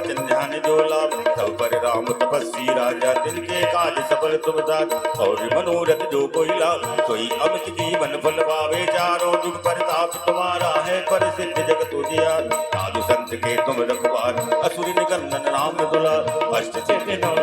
वचन ध्यान जो लाभ, तब पर राम तपस्वी राजा, जिनके काज सफल तुम साथ, और मनोरथ जो कोई लाभ, सोई अमित जीवन फल पावे। चारों जुग परताप तुम्हारा है, पर सिद्ध जगत उजियार। साधु संत के तुम रखवार, असुर निकंदन राम दुलार। अष्ट सिद्धि नौ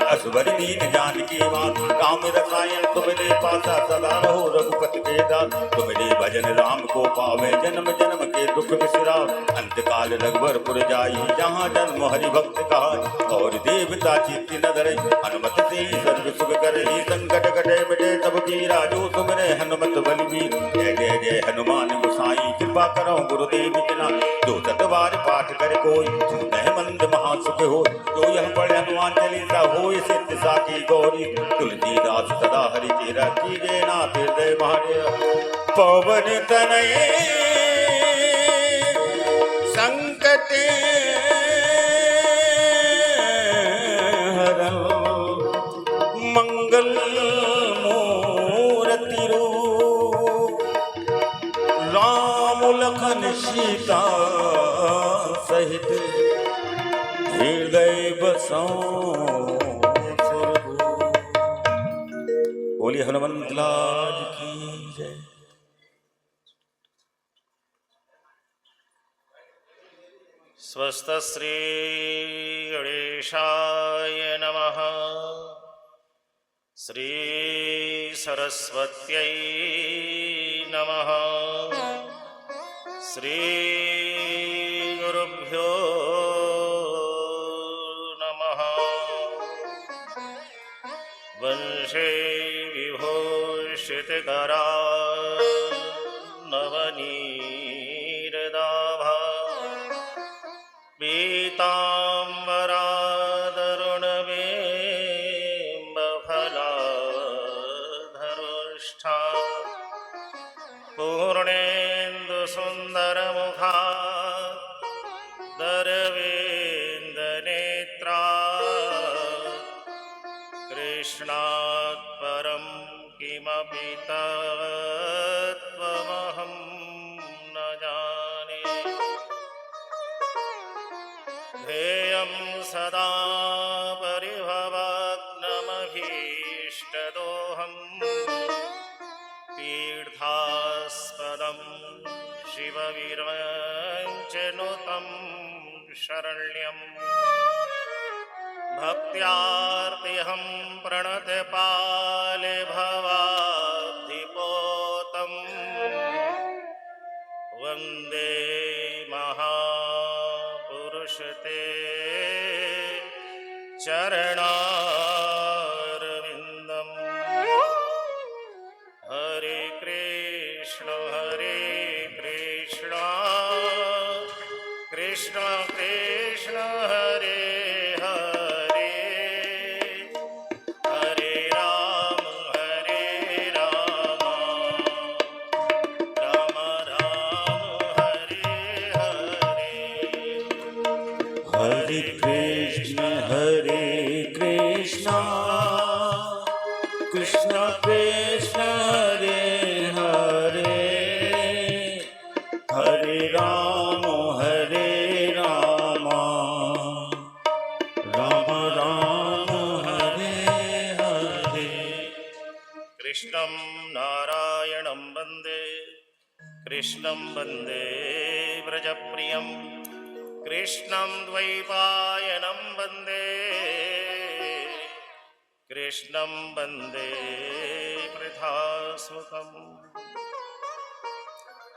असुर दीन जानकी मात, राम रसायन तुमने पासा, सदा रहो रघुपति के दास। तुमने भजन राम को पावे, जन्म जन्म के दुख बिसराव। अंत काल रघुवरपुर जाई, जहाँ जन्म हरि भक्त कहाई। और देवता चित्त न धरे, हनुमत से सर्व सुख करे। संकट कटे मिटे सब पीरा, जो तुमरे हनुमत बलवीर। जय जय जय हनुमान गोसाई, कृपा करो गुरुदेव इतना। जो सतवार पाठ करे कोई, सुनते मंद महासुख हो। जो यह पढ़े हनुमान चालीसा, होय सिद्ध साकी गौरी। तुलसीदास सदा हरि चेरा, कीजे नाथ हृदय महाडेरा। पवन तनय संकट हरन, मंगल मूर्ति रूप। राम लखन सीता सहित, हृदय बसों सुरभूप। बोलिए हनुमंत लाल की जय। स्वस्ति गणेशाय नमः। श्री सरस्वत्यै नमः। श्री गुरुभ्यो नमः। वंशे विभूषितकरा नवनीरदाभा, पीताम्बरादरुणबिम्बफलाधरुष्ठा, पूर्णेन्दुसुन्दरमुखा दरविन्दनेत्रा। कृष्णात् परं किमपि तत्त्वमहं न जाने। ध्येयं सदा परिभवाग्नमभीष्टदोहम्, तीर्थास्पदं शिवविरञ्चनुतं शरण्यम्। भक्त्यार्तिहं प्रणतपाले भवाब्धिपोतम्, वन्दे महापुरुषते चरणारविन्दम्। हरे कृष्ण कृष्ण कृष्ण हरे हरे, हरे राम राम राम हरे हरे। हरे कृष्ण कृष्ण कृष्ण हरे हरे, हरे राम राम राम हरे हरे। कृष्णं नारायणं वन्दे, कृष्णं वन्दे व्रजप्रियं। कृष्णं द्वैपायनं वन्दे, कृष्णं वन्दे वृथास्मुखम्।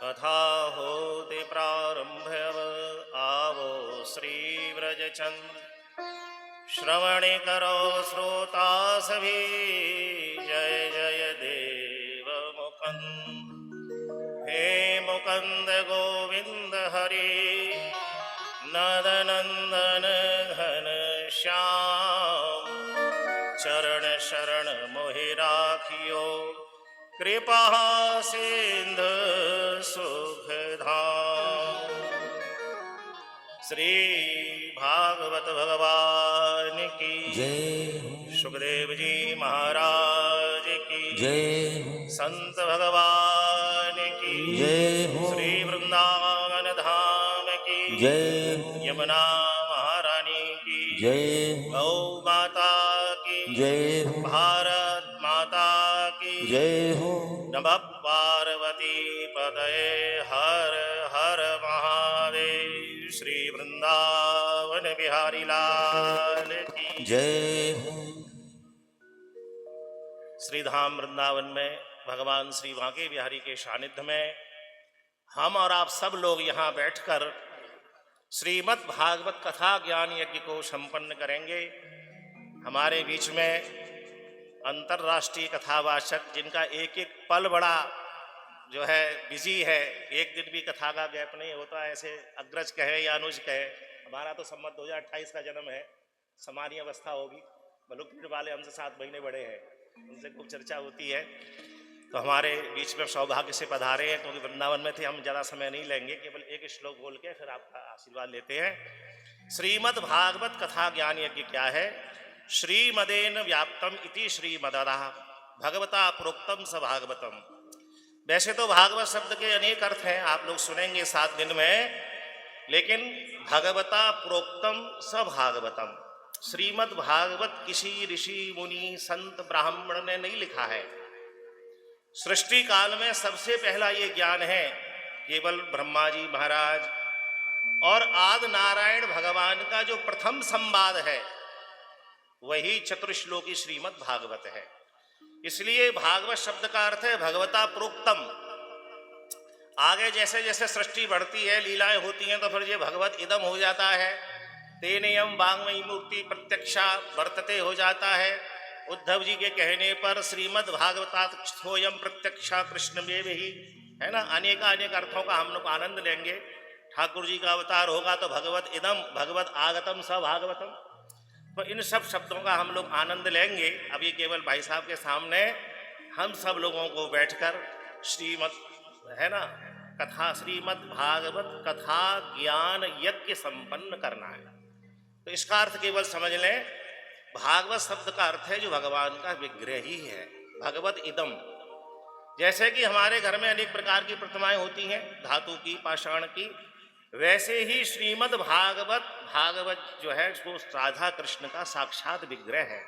कथा होति प्रारम्भव आवो श्रीव्रजचन्द्र। श्रवणे करो श्रोता सभी, जय जय देव मुकुंद। हे मुकुंद गोविंद हरि, नदनंदन घन श्याम। चरण शरण मोहि राखियो, कृपा सिंधु सुखधाम। श्री भागवत भगवान की जय। सुखदेव जी महाराज की जय। संत भगवान की जय। श्री वृंदावन धाम की जय। यमुना जय हो, गौ माता की जय हो, भारत माता की जय हो। नमः पार्वती पतये हर हर महादेव। श्री वृंदावन बिहारी लाल की जय हो। श्री धाम वृंदावन में भगवान श्री बांके बिहारी के सानिध्य में हम और आप सब लोग यहाँ बैठकर श्रीमद् भागवत कथा ज्ञान यज्ञ को संपन्न करेंगे। हमारे बीच में अंतर्राष्ट्रीय कथावाचक जिनका एक एक पल बड़ा जो है बिजी है, एक दिन भी कथा का गैप नहीं होता, ऐसे अग्रज कहे या अनुज कहे। हमारा तो सम्मत 2028 का जन्म है, समानी अवस्था होगी। बलुकपीठ वाले हमसे 7 महीने बड़े हैं, उनसे खूब चर्चा होती है। तो हमारे बीच में सौभाग्य से पधारे हैं, क्योंकि वृंदावन में थे। हम ज़्यादा समय नहीं लेंगे, केवल एक श्लोक बोल के फिर आपका आशीर्वाद लेते हैं। श्रीमद् भागवत कथा ज्ञान यज्ञ क्या है? श्रीमदेन व्याप्तम इति श्रीमदः भगवता प्रोक्तम स भागवतम। वैसे तो भागवत शब्द के अनेक अर्थ हैं, आप लोग सुनेंगे 7 दिन में, लेकिन भगवता प्रोक्तम स भागवतम, श्रीमद् भागवत किसी ऋषि मुनि संत ब्राह्मण ने नहीं लिखा है। सृष्टि काल में सबसे पहला ये ज्ञान है केवल ब्रह्मा जी महाराज और आदि नारायण भगवान का जो प्रथम संवाद है वही चतुर्श्लोकी श्रीमद् भागवत है। इसलिए भागवत शब्द का अर्थ है भगवता प्रोक्तम। आगे जैसे जैसे सृष्टि बढ़ती है, लीलाएं होती हैं, तो फिर ये भगवत इदम हो जाता है। तेनेयम वाङ्मयी मूर्ति प्रत्यक्षा वर्तते हो जाता है। उद्धव जी के कहने पर श्रीमद् भागवतात स्थोयम प्रत्यक्षा कृष्ण में ही, है ना। अनेक अनेक अर्थों का हम लोग आनंद लेंगे। ठाकुर जी का अवतार होगा तो भगवत इदम, भगवत आगतम स भागवतम, तो इन सब शब्दों का हम लोग आनंद लेंगे। अभी केवल भाई साहब के सामने हम सब लोगों को बैठकर श्रीमद् है ना कथा, श्रीमद् भागवत कथा ज्ञान यज्ञ संपन्न करना है। तो इसका अर्थ केवल समझ लें, भागवत शब्द का अर्थ है जो भगवान का विग्रह ही है, भगवत इदम। जैसे कि हमारे घर में अनेक प्रकार की प्रतिमाएं होती हैं, धातु की, पाषाण की, वैसे ही श्रीमद् भागवत जो है वो राधा कृष्ण का साक्षात विग्रह है।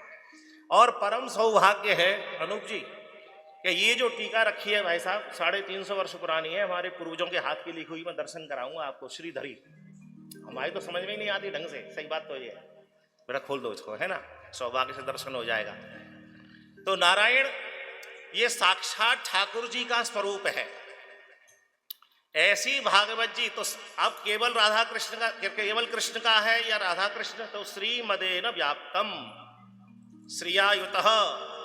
और परम सौभाग्य है अनूप जी कि ये जो टीका रखी है भाई साहब 350 वर्ष पुरानी है, हमारे पूर्वजों के हाथ की लिखी हुई। मैं दर्शन कराऊंगा आपको, श्रीधरी। हमारी तो समझ में ही नहीं आती ढंग से, सही बात तो ये है। बेटा खोल दो इसको, है ना, सौभाग्य से दर्शन हो जाएगा। तो नारायण ये साक्षात ठाकुर जी का स्वरूप है। ऐसी भागवत जी तो अब केवल राधा कृष्ण का, केवल कृष्ण का है या राधा कृष्ण, तो श्रीमदेन व्याप्तम श्रियायुतः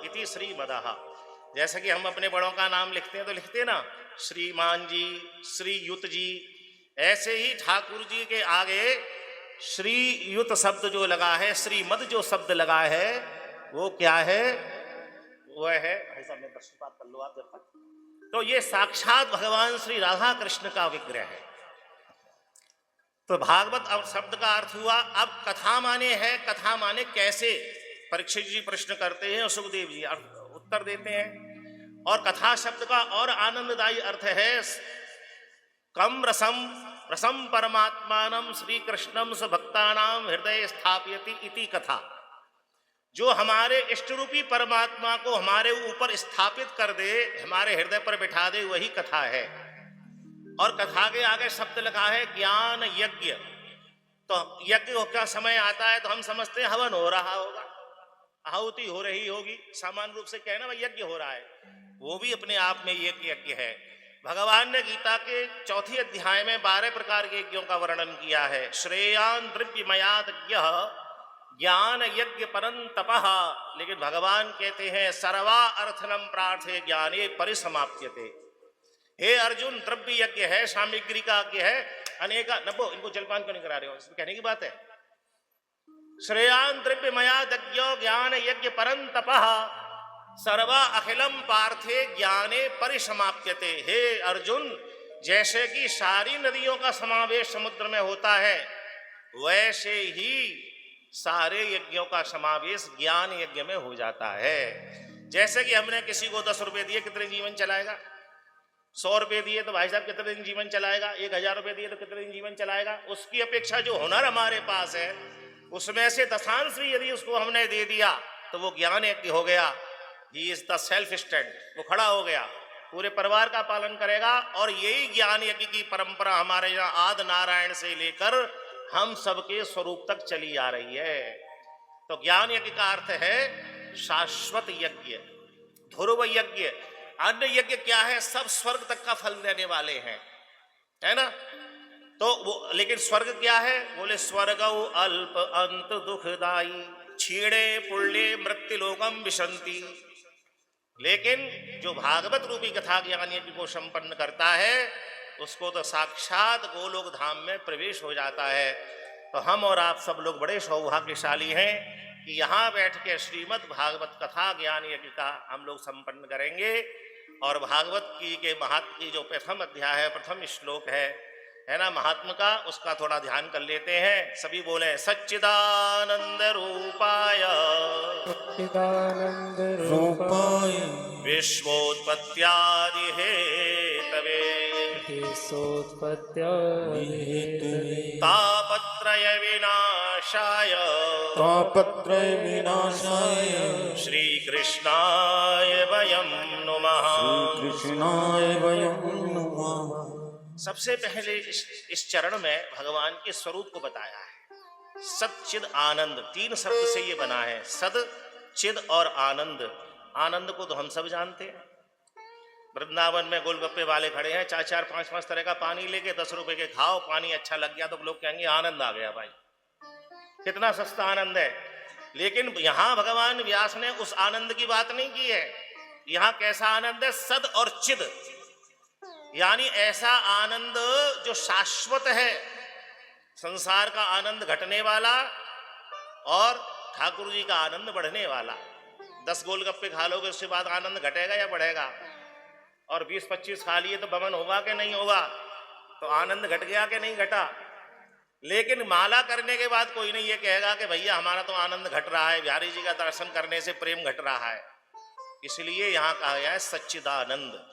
इति श्रीमदः। जैसे कि हम अपने बड़ों का नाम लिखते हैं तो लिखते हैं ना श्रीमान जी, श्रीयुत जी, ऐसे ही ठाकुर जी के आगे श्रीयुत शब्द जो लगा है, श्रीमद जो शब्द लगा है, वो क्या है? वो है, भाई साहब ने दर्शनपात कर लो आप जब तक। तो ये साक्षात भगवान श्री राधा कृष्ण का विग्रह है। तो भागवत अब शब्द का अर्थ हुआ। अब कथा माने है, कथा माने कैसे? परीक्षित जी प्रश्न करते हैं और सुखदेव जी उत्तर देते हैं। और कथा शब्द का और आनंददायी अर्थ है कम रसम परमात्मानम श्री कृष्णम स भक्तानाम हृदय स्थापयति इति कथा। जो हमारे इष्ट रूपी परमात्मा को हमारे ऊपर स्थापित कर दे, हमारे हृदय पर बिठा दे, वही कथा है। और कथा के आगे शब्द लिखा है ज्ञान यज्ञ। तो यज्ञ का समय आता है तो हम समझते हैं हवन हो रहा होगा, आहुति हो रही होगी, सामान्य रूप से कहना भाई यज्ञ हो रहा है, वो भी अपने आप में यज्ञ है। भगवान ने गीता के 4 अध्याय में 12 प्रकार के यज्ञों का वर्णन किया है। श्रेयान द्रव्यमयाद ज्ञान यज्ञ परंतपः। लेकिन भगवान कहते हैं सर्वा अर्थनम प्रार्थे ज्ञाने परिसमाप्यते। हे अर्जुन, द्रव्य यज्ञ है, सामग्री का यज्ञ है, अनेका नब्बो। इनको जलपान क्यों नहीं करा रहे हो? इसमें कहने की बात है। श्रेयान द्रव्यमया यज्ञ ज्ञान यज्ञ परंतपः सर्वा अखिलम पार्थे ज्ञाने परिसमाप्यते। हे अर्जुन, जैसे कि सारी नदियों का समावेश समुद्र में होता है, वैसे ही सारे यज्ञों का समावेश ज्ञान यज्ञ में हो जाता है। जैसे कि हमने किसी को 10 रुपए दिए, कितने जीवन चलाएगा? 100 रुपए दिए तो भाई साहब कितने दिन जीवन चलाएगा, 1000 रुपए दिए तो कितने दिन जीवन चलाएगा। उसकी अपेक्षा जो हुनर हमारे पास है उसमें से दशांश भी यदि उसको हमने दे दिया तो वो ज्ञान यज्ञ हो गया। He is the self stand, वो खड़ा हो गया, पूरे परिवार का पालन करेगा। और यही ज्ञान यज्ञ की परंपरा हमारे यहाँ आदि नारायण से लेकर हम सबके स्वरूप तक चली आ रही है। तो ज्ञान यज्ञ का अर्थ है शाश्वत यज्ञ, ध्रुव यज्ञ। अन्य यज्ञ क्या है, सब स्वर्ग तक का फल देने वाले हैं, है ना। तो वो लेकिन स्वर्ग क्या है, बोले स्वर्गौ अल्प अंत दुखदाई क्षीणे पुण्ये मृत्यु लोकम विशंति। लेकिन जो भागवत रूपी कथा ज्ञान यज्ञ को संपन्न करता है उसको तो साक्षात गोलोक धाम में प्रवेश हो जाता है। तो हम और आप सब लोग बड़े सौभाग्यशाली हैं कि यहाँ बैठ के श्रीमद् भागवत कथा ज्ञान यज्ञ का हम लोग संपन्न करेंगे। और भागवत की के महात्म की जो प्रथम अध्याय है, प्रथम श्लोक है ना महात्म का, उसका थोड़ा ध्यान कर लेते हैं। सभी बोले सच्चिदानंद रूपाय सच्चिदानंद रूपाय विश्वोत्पत्त्यादि हेतवे विश्वोत्पत्त्यादि हेतवे तापत्रय विनाशाय तापत्रय विनाशाय श्री कृष्णाय वयं नुमः। कृष्णाय वयं नुमः। सबसे पहले इस चरण में भगवान के स्वरूप को बताया है। सच्चिद आनंद, 3 शब्द से ये बना है, सद चिद और आनंद। आनंद को तो हम सब जानते हैं। वृंदावन में गोलगप्पे वाले खड़े हैं, 4-4, 5-5 तरह का पानी लेके 10 रुपए के खाओ, पानी अच्छा लग गया तो लोग कहेंगे आनंद आ गया भाई, कितना सस्ता आनंद है। लेकिन यहां भगवान व्यास ने उस आनंद की बात नहीं की है। यहां कैसा आनंद है, सद और चिद, यानी ऐसा आनंद जो शाश्वत है, संसार का आनंद घटने वाला और ठाकुर जी का आनंद बढ़ने वाला। 10 गोलगप्पे खा लोगे उसके बाद आनंद घटेगा या बढ़ेगा, और 20-25 खा लिए तो बमन होगा कि नहीं होगा, तो आनंद घट गया कि नहीं घटा। लेकिन माला करने के बाद कोई नहीं ये कहेगा कि भैया हमारा तो आनंद घट रहा है, बिहारी जी का दर्शन करने से प्रेम घट रहा है। इसलिए यहां कहा गया है सच्चिदानंद,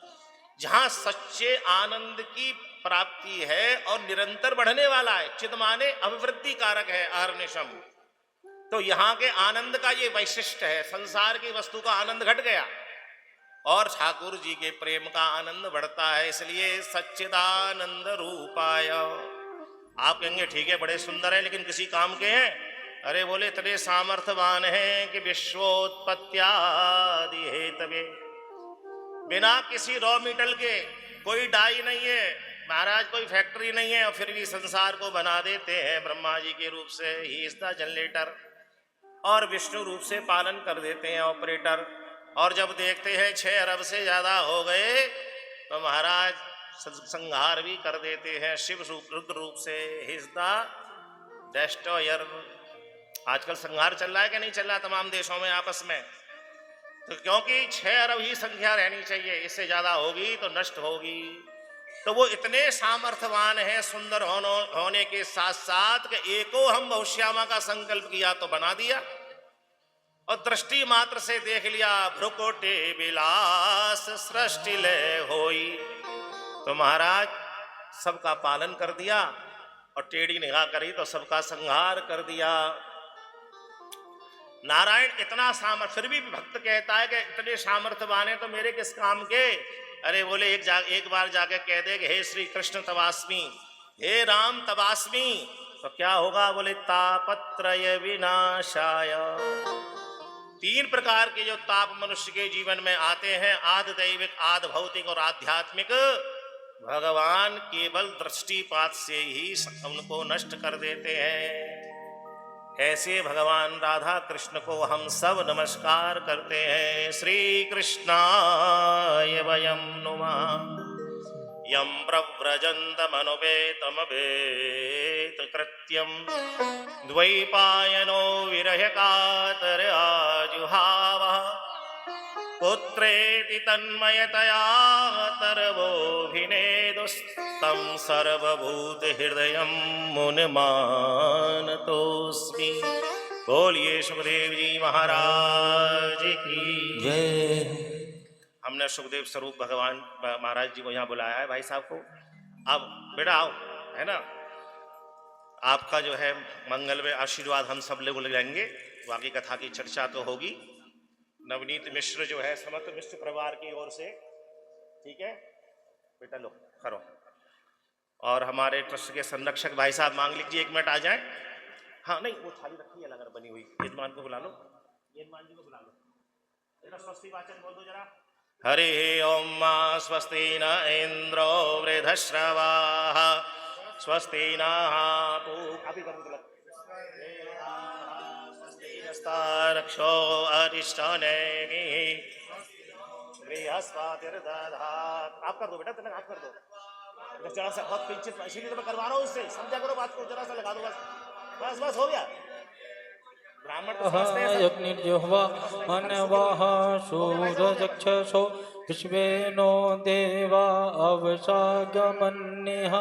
जहां सच्चे आनंद की प्राप्ति है और निरंतर बढ़ने वाला है। चिद माने अभिवृद्धि कारक है, अहर्निशम। तो यहां के आनंद का ये वैशिष्ट है, संसार की वस्तु का आनंद घट गया और ठाकुर जी के प्रेम का आनंद बढ़ता है। इसलिए सच्चिदानंद रूपाय। आप कहेंगे ठीक है बड़े सुंदर है, लेकिन किसी काम के हैं? अरे बोले इतने सामर्थ्यवान हैं कि विश्वोत्पत्त्यादि हेतवे, बिना किसी रॉ मेटल के, कोई डाई नहीं है महाराज, कोई फैक्ट्री नहीं है, और फिर भी संसार को बना देते हैं। ब्रह्मा जी के रूप से ही इज द जनरेटर और विष्णु रूप से पालन कर देते हैं ऑपरेटर। और जब देखते हैं 6 अरब से ज्यादा हो गए तो महाराज संहार भी कर देते हैं शिव रुद्र रूप से, ही इज द डेस्ट्रॉयर। आजकल संहार चल रहा है कि नहीं चल रहा तमाम देशों में आपस में, तो क्योंकि 6 अरब ही संख्या रहनी चाहिए, इससे ज्यादा होगी तो नष्ट होगी। तो वो इतने सामर्थ्यवान हैं सुंदर होने के साथ साथ कि एको हम बहुश्यामा का संकल्प किया तो बना दिया, और दृष्टि मात्र से देख लिया भ्रुकोटे विलास सृष्टि लय होई। तो महाराज सबका पालन कर दिया और टेढ़ी निगाह करी तो सबका संहार कर दिया। नारायण इतना सामर्थ्य, फिर भी भक्त कहता है कि इतने सामर्थ्यवान है तो मेरे किस काम के। अरे बोले एक बार जाके कह दे कि हे श्री कृष्ण तवास्मी, हे राम तवास्मी, तो क्या होगा? बोले तापत्रय विनाशाय। 3 प्रकार के जो ताप मनुष्य के जीवन में आते हैं, आदि दैविक, आदि भौतिक और आध्यात्मिक, भगवान केवल दृष्टिपात से ही उनको नष्ट कर देते हैं। ऐसे भगवान राधा कृष्ण को हम सब नमस्कार करते हैं। श्री कृष्णाय वयं नुमः। यं प्रव्रजन्तमनुपेतमवेत कृत्यं द्वैपायनो विरह कातर आजुहावः पुत्रेति तन्मयतया तरवोऽभिनेदुस्तं सर्वभूतहृदयं मुनिमानतोऽस्मि। बोलिए सुखदेव जी महाराज की जय। हमने सुखदेव स्वरूप भगवान महाराज जी को यहाँ बुलाया है, भाई साहब को। अब बेटा आओ, है ना, आपका जो है मंगल में आशीर्वाद हम सब लोग लेंगे, बाकी कथा की चर्चा तो होगी। नवनीत मिश्र जो है समस्त मिश्र परिवार की ओर से, ठीक है बेटा, लो करो। और हमारे ट्रस्ट के संरक्षक भाई साहब मांग लीजिए, 1 मिनट आ जाए। हाँ नहीं, वो थाली रखी है लगर बनी हुई, यजमान को बुला लो, यजमान जी को बुला लो। जरा स्वस्ति वाचन बोल दो जरा। हरि ओम स्वस्ति न इंद्रो वृधश्रवाः स्वस्ति न अभी कर दो, स्वस्ति नस्तारक्षो अरिष्टनेमिः बृहस्पतिर्दधात्। आप कर दो बेटा, तने आप कर दो जरा सा, बहुत पिंचित, इसीलिए तो मैं करवा रहा हूँ उससे, समझा करो बात को, जरा सा लगा दो बस, बस बस हो गया। ब्राह्मण तो समझते हैं सब। यज्ञर्जुह्वा अन्वाः शूरचक्षुषो विश्वेनो देवा अवसागमन्यः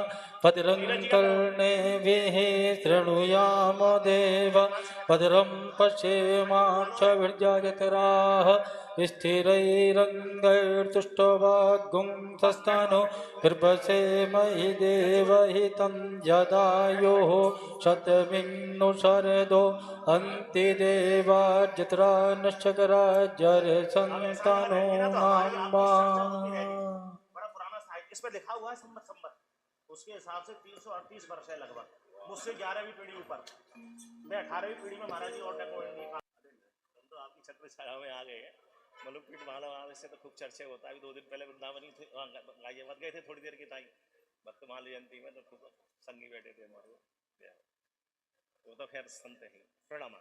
भद्रं कर्णेभिः शृणुयाम देव भद्रं पश्येमाक्षभिर्यजत्राः स्थिरैरङ्गैर्तुष्टवाग्गुंसस्तनो निर्भसेमहि देवहितं जदायुः शतमिन्नु शरदो अन्तिदेवार्जत्रा नश्चकरा जरसन्तानो माम्बा। बड़ा पुराना साहित्य, इसमें लिखा हुआ है संमत संमत, उसके हिसाब से 338 वर्ष है लगभग, मुझसे 11वीं पीढ़ी ऊपर, मैं 18वीं पीढ़ी में महाराज जी और डेकोरेट तो आपकी छत्र छाया में आ गए हैं। मलुक पीठ माला से तो खूब चर्चे होता है। अभी 2 दिन पहले वृंदावन ही गाजियाबाद गए थे थोड़ी देर की ताई भक्तमाल जयंती में, तो खूब संगी बैठे थे हमारे, वो तो खैर संत ही। प्रणाम।